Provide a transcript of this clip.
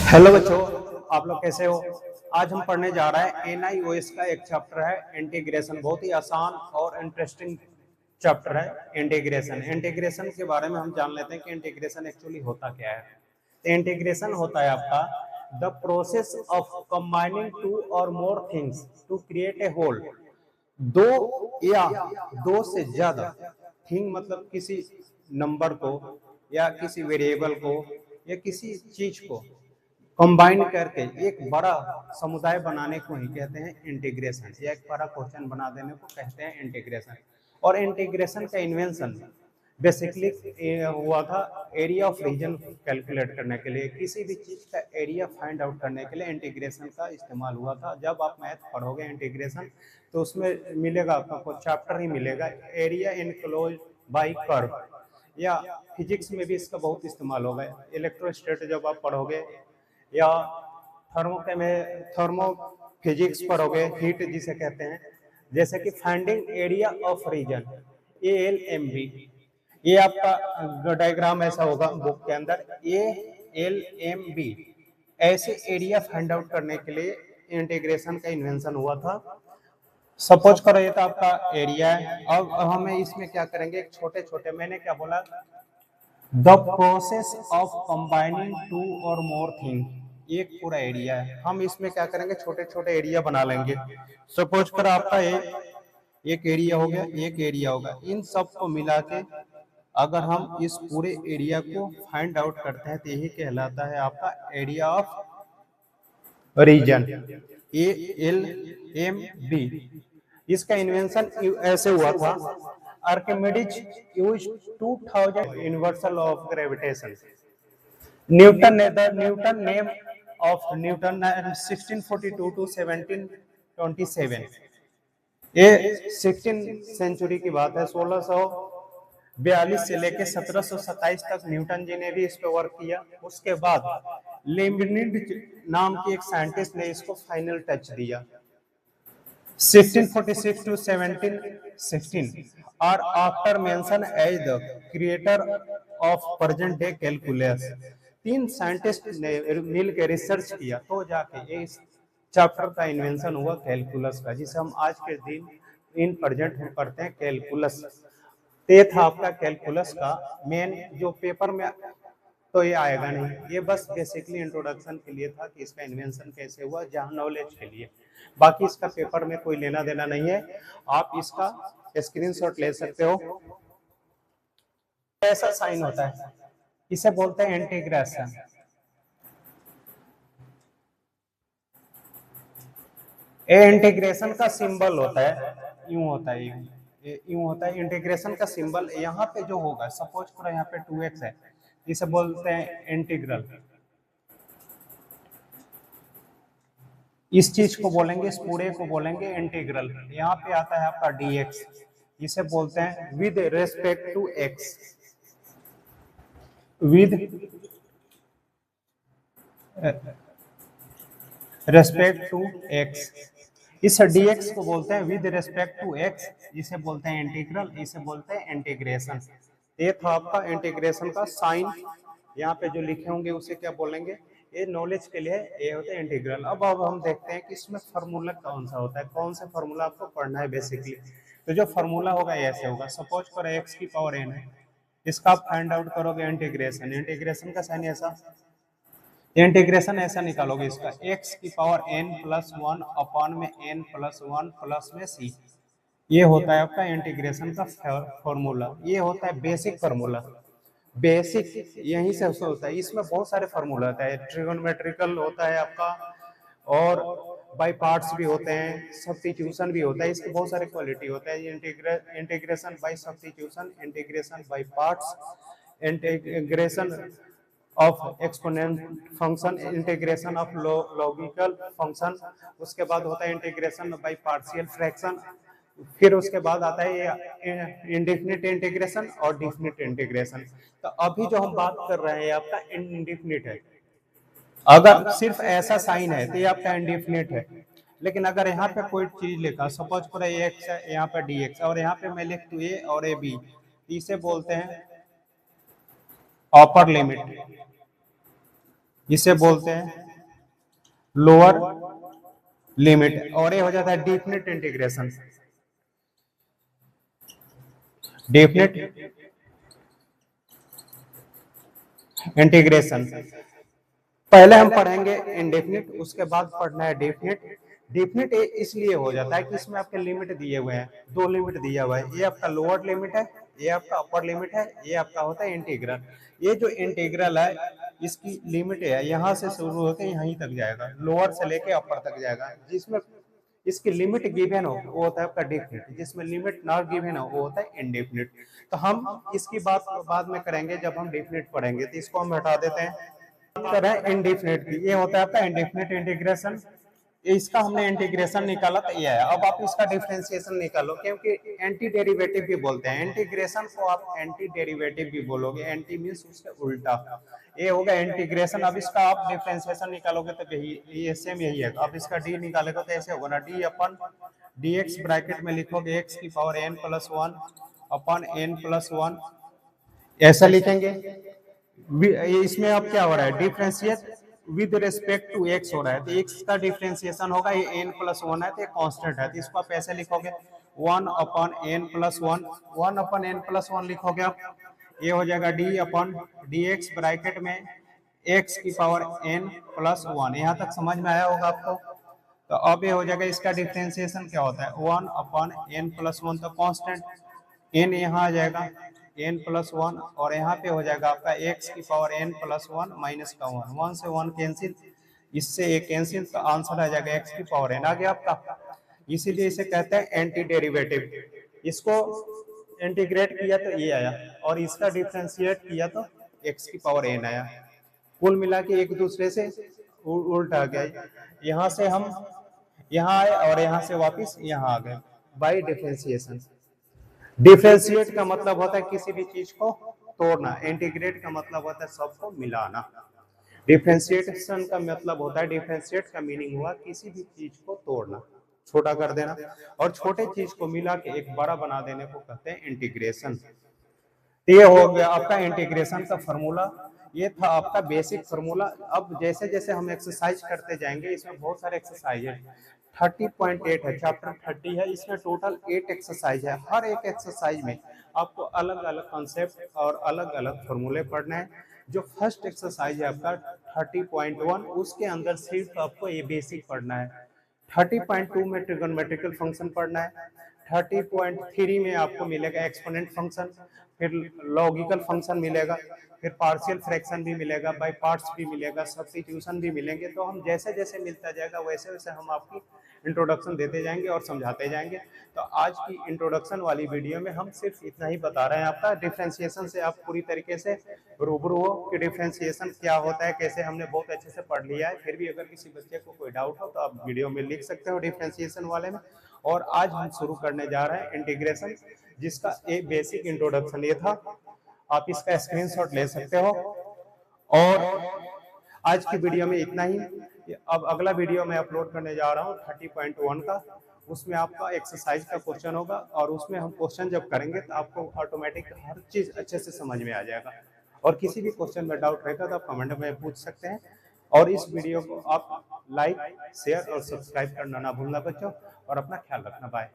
Hello बच्चों, आप लोग कैसे हो। आज हम पढ़ने जा रहे हैं NIOS का एक चैप्टर है इंटीग्रेशन। बहुत ही आसान और इंटरेस्टिंग चैप्टर है इंटीग्रेशन। इंटीग्रेशन के बारे में हम जान लेते हैं कि इंटीग्रेशन एक्चुअली होता क्या है। तो इंटीग्रेशन होता है आपका the process of combining two or more things to create a whole. दो या दो से ज्यादा थिंग मतलब किसी नंबर को या किसी वेरिएबल को या किसी चीज को कंबाइन करके एक बड़ा समुदाय बनाने को ही कहते हैं इंटीग्रेशन, या एक बड़ा क्वेश्चन बना देने को कहते हैं इंटीग्रेशन। और इंटीग्रेशन का इन्वेंशन बेसिकली हुआ था एरिया ऑफ रीजन कैलकुलेट करने के लिए। किसी भी चीज का एरिया फाइंड आउट करने के लिए इंटीग्रेशन का इस्तेमाल हुआ था। जब आप मैथ पढ़ोगे इंटीग्रेशन तो उसमें मिलेगा आपको चैप्टर ही मिलेगा एरिया इनक्लोज बाई कर्व, या फिजिक्स में भी इसका बहुत इस्तेमाल होगा। इलेक्ट्रोस्टैट जब आप पढ़ोगे या थर्मो फिजिक्स पढ़ोगे, हीट जिसे कहते हैं, जैसे कि finding area of region ALMB। ये आपका डायग्राम ऐसा होगा बुक के अंदर, ALMB। ऐसे एरिया फाइंड आउट करने के लिए इंटीग्रेशन का इन्वेंशन हुआ था। सपोज करो ये तो आपका एरिया है। अब हमें इसमें क्या करेंगे, छोटे छोटे, मैंने क्या बोला, the process of combining two or more thing, एक पूरा एरिया है। हम इसमें क्या करेंगे, छोटे छोटे एरिया बना लेंगे। सपोज करो आपका एक एरिया हो गया, एक एरिया होगा, इन सब को मिला के अगर हम इस पूरे एरिया को फाइंड आउट करते हैं तो यही कहलाता है आपका एरिया ऑफ रीजन ALMB। इसका इन्वेंशन ऐसे हुआ था, Archimedes used 2000 universal of gravitation. Newton name of Newton 1642 to 1727। ये 16 सेंचुरी की बात है। 1642 से लेके 1727 तक न्यूटन जी ने भी इस पे वर्क किया। उसके बाद लेibniz नाम की एक साइंटिस्ट ने इसको फाइनल टच दिया 1646 to 1716, और after mention as the creator of present day calculus. तीन साइंटिस्ट ने मिल के रिसर्च किया तो जाके इस चैप्टर का इन्वेंशन हुआ कैलकुलस का, जिसे हम आज के दिन इन प्रेजेंट में पढ़ते हैं कैलकुलस। ये था आपका कैलकुलस का मेन जो पेपर में, तो ये आएगा नहीं, ये बस बेसिकली इंट्रोडक्शन के लिए था कि इसका इन्वेंशन कैसे हुआ, जहां नॉलेज के लिए। बाकी इसका पेपर में कोई लेना देना नहीं है। आप इसका स्क्रीनशॉट ले सकते हो। ऐसा साइन होता है, इसे बोलते हैं इंटीग्रेशन। इंटीग्रेशन का सिंबल होता है, यूं होता है, यूं होता है। इंटीग्रेशन का सिंबल यहाँ पे जो होगा, सपोज करो यहाँ पे 2x है, इसे बोलते हैं इंटीग्रल। इस चीज को बोलेंगे, इस पूरे को बोलेंगे इंटीग्रल। यहाँ पे आता है आपका dx, इसे बोलते हैं with respect to x, with respect to x। इस dx को बोलते हैं विद रेस्पेक्ट टू x, इसे बोलते हैं इंटीग्रल, इसे बोलते हैं इंटीग्रेशन। ये था आपका इंटीग्रेशन का साइन। यहाँ पे जो लिखे होंगे उसे क्या बोलेंगे, ये नॉलेज के लिए ये होता है इंटीग्रल। अब हम देखते हैं कि इसमें फार्मूला कौन सा होता है, कौन सा फार्मूला आपको पढ़ना है बेसिकली। तो जो फार्मूला होगा ऐसे होगा, सपोज करो x की पावर n है, इसका आप फाइंड आउट करोगे इंटीग्रेशन। इंटीग्रेशन का साइन ऐसा, इंटीग्रेशन ऐसा निकालोगे इसका, x की पावर n प्लस 1 अपॉन में n प्लस 1 प्लस में c। ये होता है आपका इंटीग्रेशन का फॉर्मूला। ये होता है बेसिक फार्मूला। बेसिक यहीं से होता है। इसमें बहुत सारे फार्मूला होता है, ट्रिगोनोमेट्रिकल होता है आपका, और बाय पार्ट्स भी होते हैं, सब्स्टिट्यूशन भी होता है। इसके बहुत सारे क्वालिटी होता है। Integration by substitution, integration by parts, integration of exponent function, integration of logical function. उसके बाद होता है इंटीग्रेशन बाय पार्शियल फ्रैक्शन। फिर उसके बाद आता है इंडेफिनिट इंटीग्रेशन और डेफिनिट इंटीग्रेशन। तो अभी जो हम बात कर रहे हैं आपका इंडेफिनिट है। अगर सिर्फ ऐसा साइन है तो ये आपका इंडेफिनिट है। लेकिन अगर यहाँ पे कोई चीज लिखा, सपोज करो x है, यहाँ पे dx, और यहाँ पे मैं लिख दूं a और a b, इसे बोलते हैं अपर लिमिट। इसे बोलते हैं लोअर लिमिट, और ये हो जाता है डेफिनेट इंटीग्रेशन। डेफिनेट इंटीग्रेशन पहले हम पढ़ेंगे इंडेफिनिट, उसके बाद पढ़ना है डेफिनेट। डेफिनेट इसलिए हो जाता है कि इसमें आपके लिमिट दिए हुए हैं, दो लिमिट दिया हुआ है, ये आपका लोअर लिमिट है, ये आपका अपर लिमिट है, ये आपका होता है इंटीग्रल। ये जो इंटीग्रल है इसकी लिमिट है यहाँ से शुरू होकर यहीं तक जाएगा, लोअर से लेके अपर तक जाएगा। जिसमें इसकी लिमिट गिवन हो वो होता है आपका डेफिनेट, जिसमें लिमिट नॉट गिवन हो वो होता है इनडेफिनिट। तो हम इसकी बात बाद में करेंगे जब हम डेफिनेट पढ़ेंगे, तो इसको हम हटा देते हैं। करें इंडेफिनिट की, ये होता है आपका इंडेफिनिट इंटीग्रेशन। इसका हमने इंटीग्रेशन निकाला तो ये है। अब आप इसका डिफरेंशिएशन निकालो, क्योंकि एंटी डेरिवेटिव भी बोलते हैं इंटीग्रेशन को, आप एंटी डेरिवेटिव भी बोलोगे, एंटी मींस उसके उल्टा, ये होगा इंटीग्रेशन। अब इसका आप डिफरेंशिएशन निकालोगे तो ये सेम यही है। अब इसका डी निकालेगा तो ऐसे होगा ना, D upon D X bracket में लिखोगे एक्स की power N plus one upon N plus one, ऐसा लिखेंगे। इसमें अब क्या हो रहा है, differentiate with respect to X हो रहा है, तो एक्स का डिफरेंशिएशन होगा, ये एन प्लस वन है तो ये कांस्टेंट है, तो इसको आप ऐसे लिखोगे one upon N plus one, one upon N plus one लिखोगे आप, ये हो जाएगा D upon D X bracket में एक्स की पावर एन प्लस वन। यहाँ तक समझ में आया होगा आपको। तो अब ये हो जाएगा, इसका डिफरेंशिएशन क्या होता है, one upon N plus one, तो कांस्टेंट एन यहाँ आ जाएगा एन प्लस वन, और यहाँ पे हो जाएगा आपका एक्स की power N plus one minus का वन, वन से वन कैंसिल, इससे एक कैंसिल, तो आंसर आ जाएगा एक्स की पावर एन आ गया आपका। इसीलिए इसे कहते हैं एंटी डेरिवेटिव। इसको इंटीग्रेट किया तो ये आया, और इसका डिफरेंशिएट किया तो एक्स की पावर एन आया। कुल मिला के एक दूसरे से उल्टा गया, यहाँ से हम यहाँ आए और यहाँ से वापिस यहाँ आ गए बाई डिफरेंशिएशन। डिफरेंशिएट का मतलब होता है किसी भी चीज को तोड़ना, इंटीग्रेट का मतलब होता है सबको मिलाना। डिफरेंशिएशन का मतलब होता है, डिफरेंशिएट का मीनिंग हुआ किसी भी चीज को तोड़ना, छोटा कर देना, और छोटे चीज को मिला के एक बड़ा बना देने को कहते हैं इंटीग्रेशन। ये हो गया आपका इंटीग्रेशन का फॉर्मूला, ये था आपका बेसिक फॉर्मूला। अब जैसे जैसे हम एक्सरसाइज करते जाएंगे, इसमें बहुत सारे एक्सरसाइज है, 30.8 है, चैप्टर 30 है, इसमें टोटल 8 एक्सरसाइज है। हर एक एक्सरसाइज में आपको अलग अलग कॉन्सेप्ट और अलग अलग फॉर्मूले पढ़ने हैं। जो फर्स्ट एक्सरसाइज है आपका 30.1, उसके अंदर सिर्फ आपको ये बेसिक पढ़ना है। 30.2 में ट्रिगोनोमेट्रिकल फंक्शन पढ़ना है। 30.3 में आपको मिलेगा एक्सपोनेंट फंक्शन, फिर लॉजिकल फंक्शन मिलेगा, फिर पार्शियल फ्रैक्शन भी मिलेगा, बाय पार्ट्स भी मिलेगा, सब्स्टिट्यूशन भी मिलेंगे। तो हम जैसे जैसे मिलता जाएगा वैसे वैसे हम आपकी इंट्रोडक्शन देते जाएंगे और समझाते जाएंगे। तो आज की इंट्रोडक्शन वाली वीडियो में हम सिर्फ इतना ही बता रहे हैं, आपका डिफरेंशिएशन से आप पूरी तरीके से रूबरू हो कि डिफरेंशिएशन क्या होता है, कैसे हमने बहुत अच्छे से पढ़ लिया है। फिर भी अगर किसी बच्चे को कोई डाउट हो तो आप वीडियो में लिख सकते हो डिफरेंशिएशन वाले में। और आज हम शुरू करने जा रहे हैं इंटीग्रेशन, जिसका एक बेसिक इंट्रोडक्शन ये था। आप इसका स्क्रीनशॉट ले सकते हो। और आज की वीडियो में इतना ही। अब अगला वीडियो मैं अपलोड करने जा रहा हूँ 30.1 का, उसमें आपका एक्सरसाइज का क्वेश्चन होगा, और उसमें हम क्वेश्चन जब करेंगे तो आपको ऑटोमेटिक हर चीज अच्छे से समझ में आ जाएगा। और किसी भी क्वेश्चन में डाउट रहेगा तो आप कमेंट में पूछ सकते हैं। और इस वीडियो को आप लाइक, शेयर और सब्सक्राइब करना ना भूलना बच्चों, और अपना ख्याल रखना। बाय।